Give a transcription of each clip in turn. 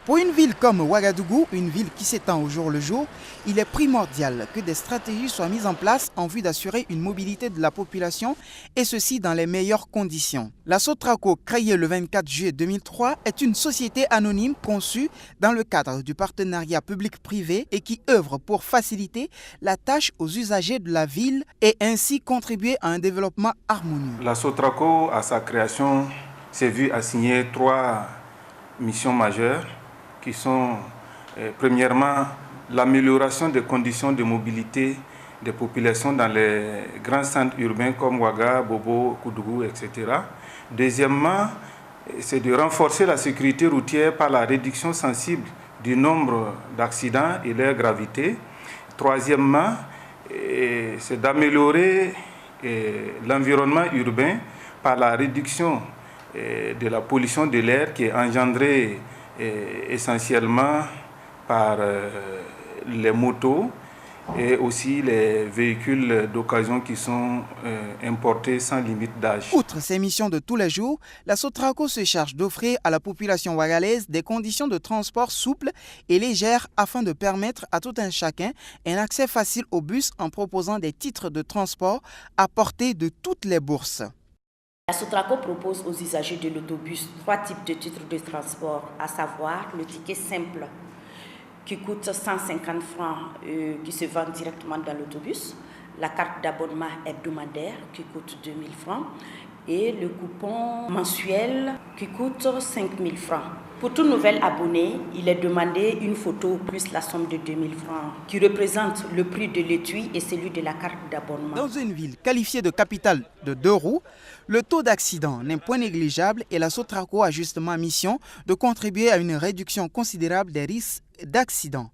Pour une ville comme Ouagadougou, une ville qui s'étend au jour le jour, il est primordial que des stratégies soient mises en place en vue d'assurer une mobilité de la population et ceci dans les meilleures conditions. La Sotraco, créée le 24 juillet 2003, est une société anonyme conçue dans le cadre du partenariat public-privé et qui œuvre pour faciliter la tâche aux usagers de la ville et ainsi contribuer à un développement harmonieux. La Sotraco, à sa création, s'est vue assigner 3 missions majeures qui sont premièrement l'amélioration des conditions de mobilité des populations dans les grands centres urbains comme Ouaga, Bobo, Koudougou, etc. Deuxièmement, c'est de renforcer la sécurité routière par la réduction sensible du nombre d'accidents et leur gravité. Troisièmement, c'est d'améliorer l'environnement urbain par la réduction de la pollution de l'air qui est engendrée essentiellement par les motos et aussi les véhicules d'occasion qui sont importés sans limite d'âge. Outre ces missions de tous les jours, la Sotraco se charge d'offrir à la population ouagalaise des conditions de transport souples et légères afin de permettre à tout un chacun un accès facile au bus en proposant des titres de transport à portée de toutes les bourses. La Sotraco propose aux usagers de l'autobus 3 types de titres de transport, à savoir le ticket simple qui coûte 150 francs qui se vend directement dans l'autobus, la carte d'abonnement hebdomadaire qui coûte 2000 francs et le coupon mensuel qui coûte 5000 francs. Pour tout nouvel abonné, il est demandé une photo plus la somme de 2000 francs qui représente le prix de l'étui et celui de la carte d'abonnement. Dans une ville qualifiée de capitale de 2 roues, le taux d'accident n'est point négligeable et la Sotraco a justement mission de contribuer à une réduction considérable des risques d'accident.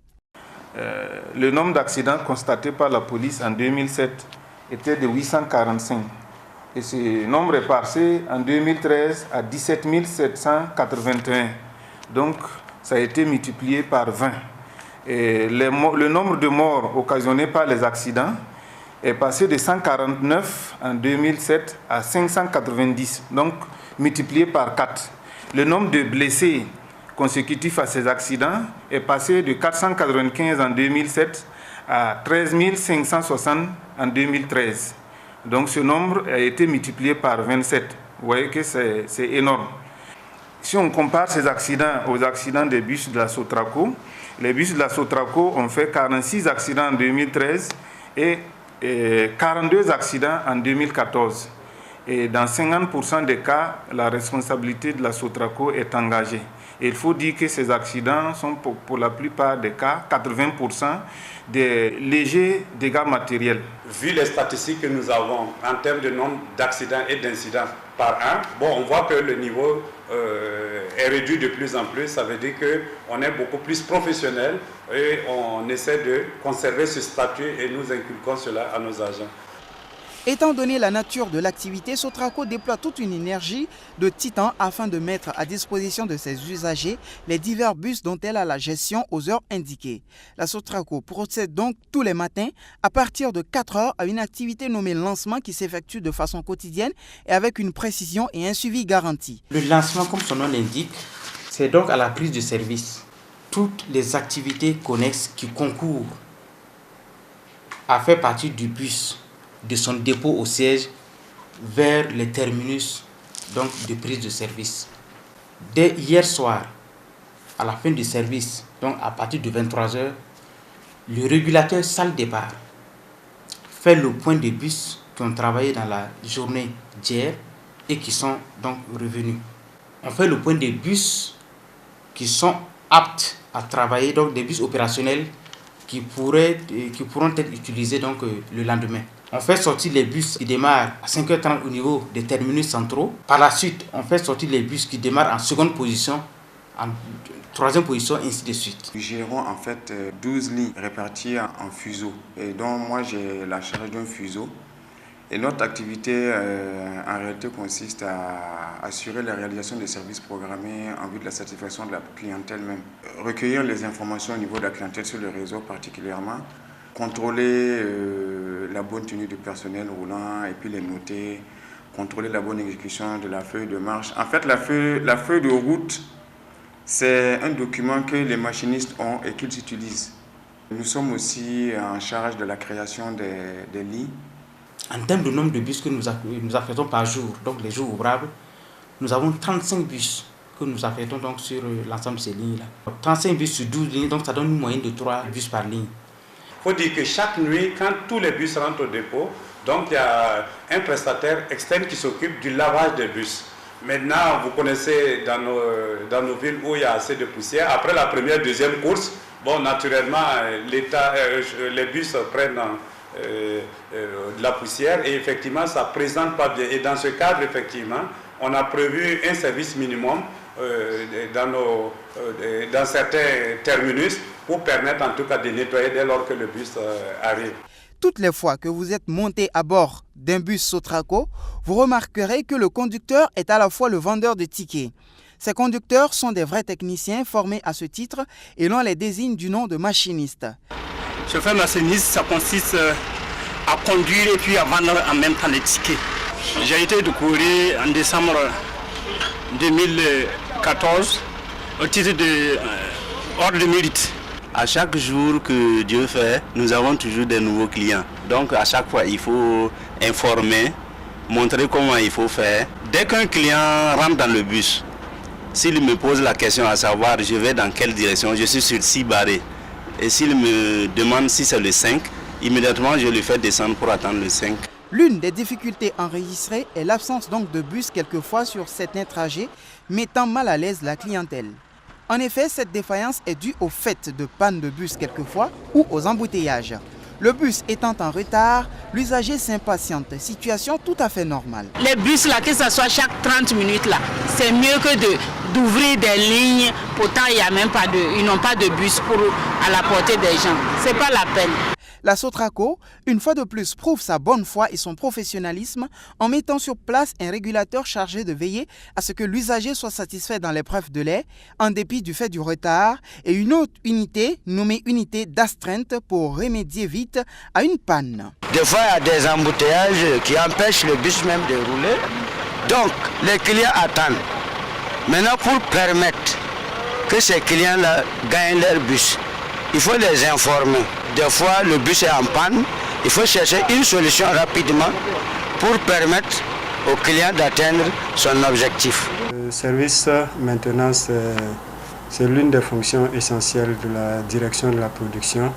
Le nombre d'accidents constatés par la police en 2007 était de 845 et ce nombre est passé en 2013 à 17 781. Donc ça a été multiplié par 20. Et le nombre de morts occasionnés par les accidents est passé de 149 en 2007 à 590, donc multiplié par 4. Le nombre de blessés consécutifs à ces accidents est passé de 495 en 2007 à 13 560 en 2013. Donc ce nombre a été multiplié par 27. Vous voyez que c'est énorme. Si on compare ces accidents aux accidents des bus de la Sotraco, les bus de la Sotraco ont fait 46 accidents en 2013 et 42 accidents en 2014. Et dans 50% des cas, la responsabilité de la Sotraco est engagée. Et il faut dire que ces accidents sont pour la plupart des cas, 80%, des légers dégâts matériels. Vu les statistiques que nous avons en termes de nombre d'accidents et d'incidents par an, on voit que le niveau est réduit de plus en plus. Ça veut dire qu'on est beaucoup plus professionnel et on essaie de conserver ce statut et nous inculquons cela à nos agents. Étant donné la nature de l'activité, Sotraco déploie toute une énergie de titan afin de mettre à disposition de ses usagers les divers bus dont elle a la gestion aux heures indiquées. La Sotraco procède donc tous les matins à partir de 4 heures à une activité nommée lancement qui s'effectue de façon quotidienne et avec une précision et un suivi garanti. Le lancement, comme son nom l'indique, c'est donc à la prise de service. Toutes les activités connexes qui concourent à faire partie du bus de son dépôt au siège vers les terminus donc de prise de service. Dès hier soir, à la fin du service, donc à partir de 23h, le régulateur salle départ fait le point des bus qui ont travaillé dans la journée d'hier et qui sont donc revenus. On fait le point des bus qui sont aptes à travailler, donc des bus opérationnels qui pourront être utilisés donc, le lendemain. On fait sortir les bus qui démarrent à 5h30 au niveau des terminus centraux. Par la suite, on fait sortir les bus qui démarrent en seconde position, en troisième position, ainsi de suite. Nous gérons en fait 12 lignes réparties en fuseaux. Et donc moi j'ai la charge d'un fuseau. Et notre activité en réalité consiste à assurer la réalisation des services programmés en vue de la satisfaction de la clientèle même. Recueillir les informations au niveau de la clientèle sur le réseau particulièrement. Contrôler la bonne tenue du personnel roulant et puis les noter, contrôler la bonne exécution de la feuille de marche. En fait, la feuille de route C'est un document que les machinistes ont et qu'ils utilisent. Nous sommes aussi en charge de la création des lignes. En termes de nombre de bus que nous affectons par jour, donc les jours ouvrables, nous avons 35 bus que nous affectons donc sur l'ensemble de ces lignes-là. 35 bus sur 12 lignes, donc ça donne une moyenne de 3 bus par ligne. Il faut dire que chaque nuit, quand tous les bus rentrent au dépôt, donc il y a un prestataire externe qui s'occupe du lavage des bus. Maintenant, vous connaissez dans nos villes où il y a assez de poussière, après la première, deuxième course, bon, naturellement, les bus prennent de la poussière et effectivement, ça ne présente pas bien. Et dans ce cadre, effectivement, on a prévu un service minimum dans certains terminus pour permettre en tout cas de nettoyer dès lors que le bus arrive. Toutes les fois que vous êtes monté à bord d'un bus Sotraco, vous remarquerez que le conducteur est à la fois le vendeur de tickets. Ces conducteurs sont des vrais techniciens formés à ce titre et l'on les désigne du nom de machinistes. Chauffeur machiniste, ça consiste à conduire et puis à vendre en même temps les tickets. J'ai été décoré en décembre 2014 au titre de ordre de mérite. À chaque jour que Dieu fait, nous avons toujours des nouveaux clients. Donc à chaque fois, il faut informer, montrer comment il faut faire. Dès qu'un client rentre dans le bus, s'il me pose la question à savoir je vais dans quelle direction, je suis sur 6 barrés. Et s'il me demande si c'est le 5, immédiatement je lui fais descendre pour attendre le 5. L'une des difficultés enregistrées est l'absence donc de bus quelquefois sur certains trajets, mettant mal à l'aise la clientèle. En effet, cette défaillance est due au fait de panne de bus quelquefois ou aux embouteillages. Le bus étant en retard, l'usager s'impatiente, situation tout à fait normale. Les bus là, que ce soit chaque 30 minutes là, c'est mieux que d'ouvrir des lignes. Pourtant, ils n'ont pas de bus à la portée des gens. C'est pas la peine. La Sotraco, une fois de plus, prouve sa bonne foi et son professionnalisme en mettant sur place un régulateur chargé de veiller à ce que l'usager soit satisfait dans l'épreuve de lait, en dépit du fait du retard, et une autre unité nommée unité d'astreinte pour remédier vite à une panne. Des fois, il y a des embouteillages qui empêchent le bus même de rouler. Donc, les clients attendent. Maintenant, pour permettre que ces clients-là gagnent leur bus, il faut les informer. Des fois, le bus est en panne. Il faut chercher une solution rapidement pour permettre au client d'atteindre son objectif. Le service maintenance, c'est l'une des fonctions essentielles de la direction de la production,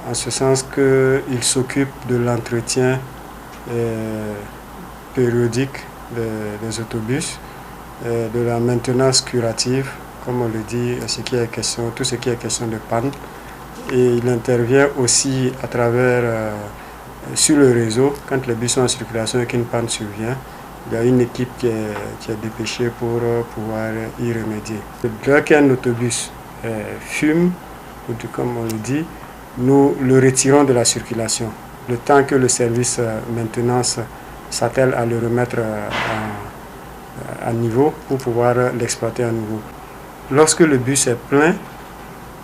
en ce sens qu'il s'occupe de l'entretien périodique des autobus, de la maintenance curative, comme on le dit, tout ce qui est question de panne. Et il intervient aussi à travers, sur le réseau, quand les bus sont en circulation et qu'une panne survient, il y a une équipe qui est dépêchée pour pouvoir y remédier. Dès qu'un autobus fume, comme on le dit, nous le retirons de la circulation, le temps que le service maintenance s'attelle à le remettre à niveau pour pouvoir l'exploiter à nouveau. Lorsque le bus est plein,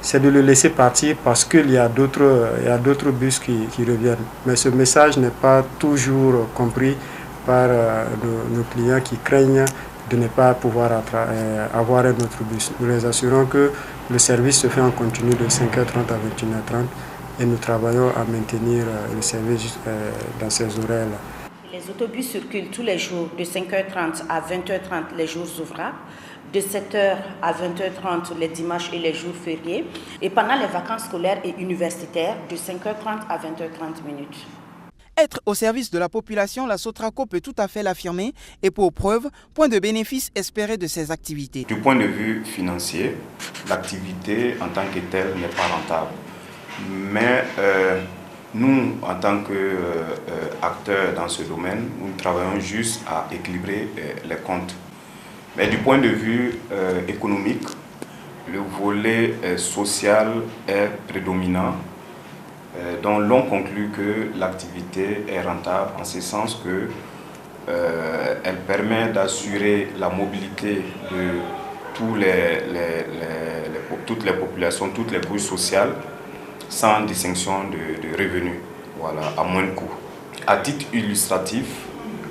c'est de le laisser partir parce qu'il y a d'autres bus qui reviennent. Mais ce message n'est pas toujours compris par nos clients qui craignent de ne pas pouvoir avoir un autre bus. Nous les assurons que le service se fait en continu de 5h30 à 21h30 et nous travaillons à maintenir le service dans ces horaires-là. Les autobus circulent tous les jours de 5h30 à 20h30 les jours ouvrables, de 7h à 20h30 les dimanches et les jours fériés, et pendant les vacances scolaires et universitaires de 5h30 à 20h30 minutes. Être au service de la population, la Sotraco peut tout à fait l'affirmer et pour preuve, point de bénéfice espéré de ces activités. Du point de vue financier, l'activité en tant que telle n'est pas rentable. Mais nous, en tant qu'acteurs dans ce domaine, nous travaillons juste à équilibrer les comptes. Mais du point de vue économique, le volet social est prédominant, dont l'on conclut que l'activité est rentable en ce sens que elle permet d'assurer la mobilité de toutes les populations, toutes les couches sociales, sans distinction de revenus, voilà, à moins de coûts. À titre illustratif,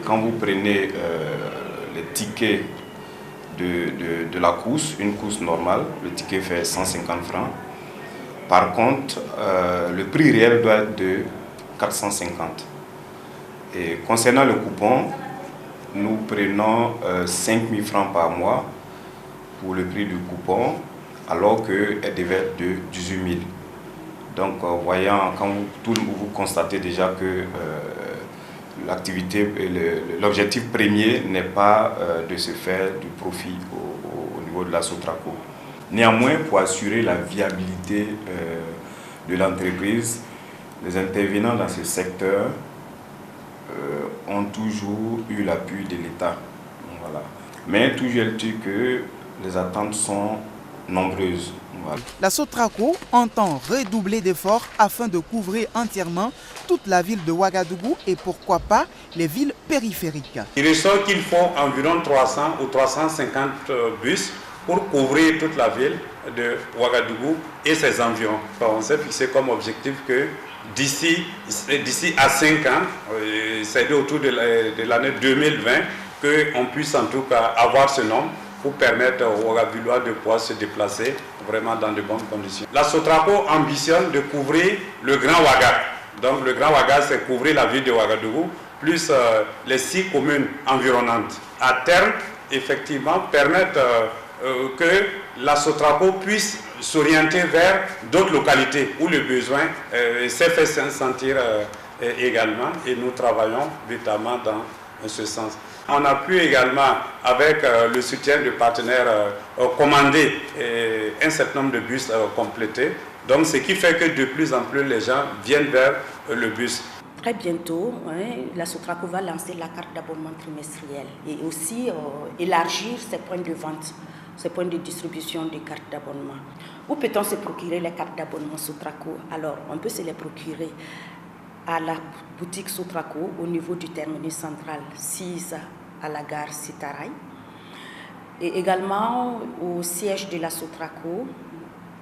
quand vous prenez les tickets de la course, une course normale, le ticket fait 150 francs. Par contre, le prix réel doit être de 450. Et concernant le coupon, nous prenons 5 000 francs par mois pour le prix du coupon, alors qu'elle devait être de 18 000. Donc, voyant, quand vous constatez déjà que l'activité, l'objectif premier n'est pas de se faire du profit au niveau de la Sotraco. Néanmoins, pour assurer la viabilité de l'entreprise, les intervenants dans ce secteur ont toujours eu l'appui de l'État. Voilà. Mais toujours est-il que les attentes sont nombreuses. Voilà. La Sotraco entend redoubler d'efforts afin de couvrir entièrement toute la ville de Ouagadougou et pourquoi pas les villes périphériques. Il ressort qu'il faut environ 300 ou 350 bus pour couvrir toute la ville de Ouagadougou et ses environs. On s'est fixé comme objectif que d'ici à 5 ans, c'est autour de l'année 2020, qu'on puisse en tout cas avoir ce nombre pour permettre aux Ouagadougouis de pouvoir se déplacer vraiment dans de bonnes conditions. La Sotraco ambitionne de couvrir le Grand Ouaga. Donc le Grand Ouaga, c'est couvrir la ville de Ouagadougou, plus les 6 communes environnantes. À terme, effectivement, permettre que la Sotraco puisse s'orienter vers d'autres localités où le besoin s'est fait sentir également, et nous travaillons véritablement dans ce sens. On a pu également, avec le soutien de partenaires, commander un certain nombre de bus complétés. Donc, ce qui fait que de plus en plus les gens viennent vers le bus. Très bientôt, la Sotraco va lancer la carte d'abonnement trimestrielle et aussi élargir ses points de vente, ses points de distribution des cartes d'abonnement. Où peut-on se procurer les cartes d'abonnement Sotraco? Alors, on peut se les procurer à la boutique Sotraco au niveau du terminus central 6 à la gare Sitaray et également au siège de la Sotraco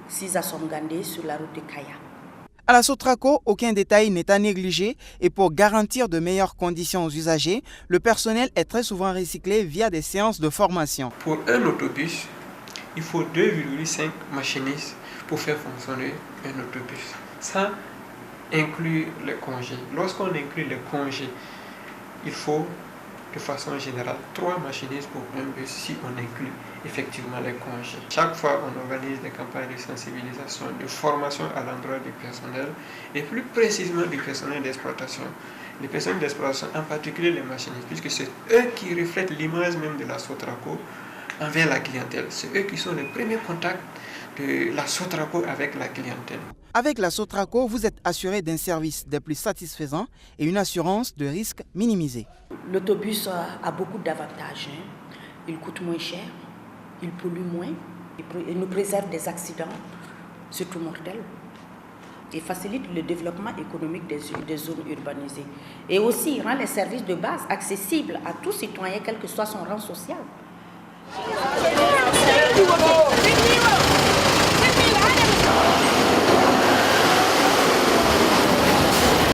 6 à Somgandé sur la route de Kaya. À la Sotraco, aucun détail n'est à négliger et pour garantir de meilleures conditions aux usagers, le personnel est très souvent recyclé via des séances de formation. Pour un autobus, il faut 2,5 machinistes pour faire fonctionner un autobus. Ça inclut les congés. Lorsqu'on inclut les congés, il faut de façon générale 3 machinistes pour un bus si on inclut effectivement les congés. Chaque fois, on organise des campagnes de sensibilisation, de formation à l'endroit du personnel et plus précisément du personnel d'exploitation. Les personnels d'exploitation, en particulier les machinistes, puisque c'est eux qui reflètent l'image même de la Sotraco envers la clientèle. C'est eux qui sont les premiers contacts de la Sotraco avec la clientèle. Avec la Sotraco, vous êtes assuré d'un service des plus satisfaisants et une assurance de risque minimisée. L'autobus a beaucoup d'avantages. Il coûte moins cher, il pollue moins, il nous préserve des accidents, surtout mortels, et facilite le développement économique des zones urbanisées. Et aussi, il rend les services de base accessibles à tout citoyen, quel que soit son rang social.